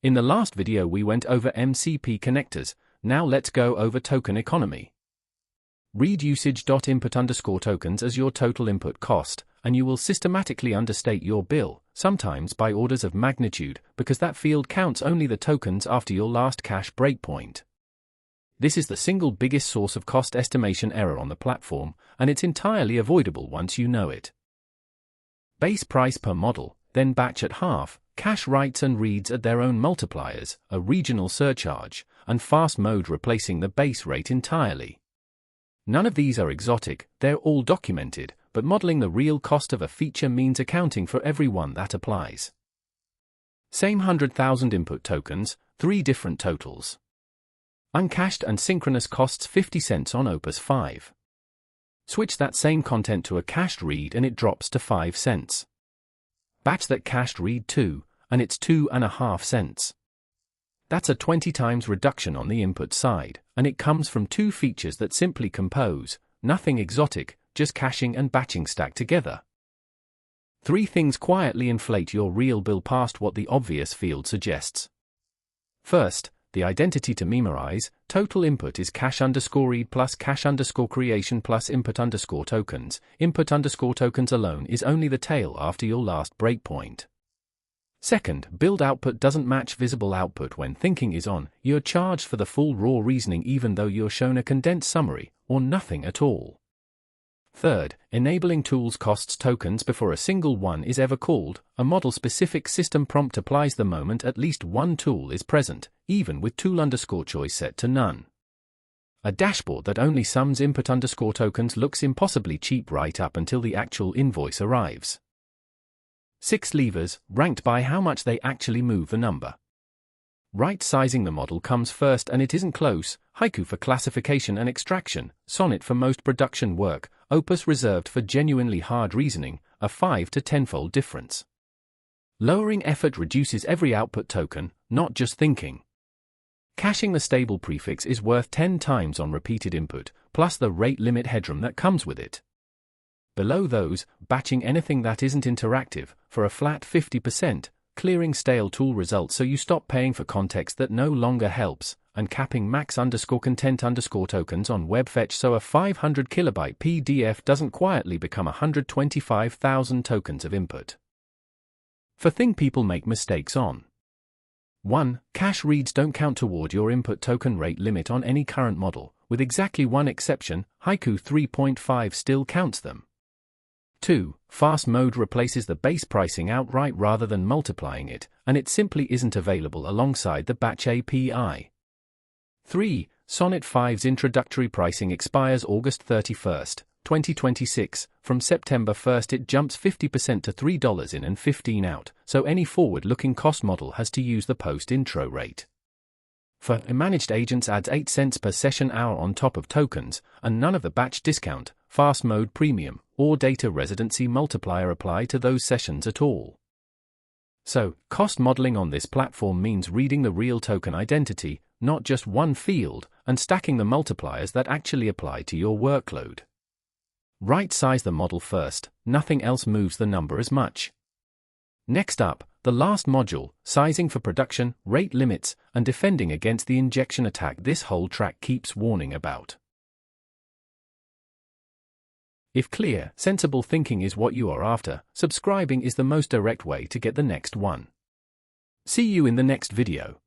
In the last video we went over MCP connectors, now let's go over token economy. Read usage.input_tokens as your total input cost, and you will systematically understate your bill, sometimes by orders of magnitude, because that field counts only the tokens after your last cash breakpoint. This is the single biggest source of cost estimation error on the platform, and it's entirely avoidable once you know it. Base price per model, then batch at half, cache writes and reads at their own multipliers, a regional surcharge, and fast mode replacing the base rate entirely. None of these are exotic, they're all documented, but modeling the real cost of a feature means accounting for every one that applies. Same 100,000 input tokens, 3 different totals. Uncached and synchronous costs 50 cents on Opus 5. Switch that same content to a cached read and it drops to 5 cents. Batch that cached read 2, and it's 2.5 cents. That's a 20 times reduction on the input side, and it comes from 2 features that simply compose, nothing exotic, just caching and batching stacked together. 3 things quietly inflate your real bill past what the obvious field suggests. First, the identity to memorize, total input is cache_read plus cache_creation plus input_tokens. Input_tokens alone is only the tail after your last breakpoint. Second, build output doesn't match visible output when thinking is on. You're charged for the full raw reasoning even though you're shown a condensed summary, or nothing at all. Third, enabling tools costs tokens before a single one is ever called. A model-specific system prompt applies the moment at least one tool is present, even with tool_choice set to none. A dashboard that only sums input_tokens looks impossibly cheap right up until the actual invoice arrives. 6 levers, ranked by how much they actually move the number. Right-sizing the model comes first and it isn't close. Haiku for classification and extraction, Sonnet for most production work, Opus reserved for genuinely hard reasoning, a 5 to 10-fold difference. Lowering effort reduces every output token, not just thinking. Caching the stable prefix is worth 10 times on repeated input, plus the rate limit headroom that comes with it. Below those, batching anything that isn't interactive, for a flat 50%, clearing stale tool results so you stop paying for context that no longer helps, and capping max_content_tokens on web fetch so a 500 kilobyte PDF doesn't quietly become 125,000 tokens of input. For thing people make mistakes on. 1. Cache reads don't count toward your input token rate limit on any current model, with exactly one exception, Haiku 3.5 still counts them. 2. Fast mode replaces the base pricing outright rather than multiplying it, and it simply isn't available alongside the batch API. 3. Sonnet 5's introductory pricing expires August 31, 2026. From September 1 it jumps 50% to $3 in and $15 out, so any forward-looking cost model has to use the post-intro rate. For managed agents adds 8 cents per session hour on top of tokens, and none of the batch discount, fast mode premium, or data residency multiplier apply to those sessions at all. So, cost modeling on this platform means reading the real token identity, not just one field, and stacking the multipliers that actually apply to your workload. Right-size the model first, nothing else moves the number as much. Next up, the last module, sizing for production, rate limits, and defending against the injection attack this whole track keeps warning about. If clear, sensible thinking is what you are after, subscribing is the most direct way to get the next one. See you in the next video.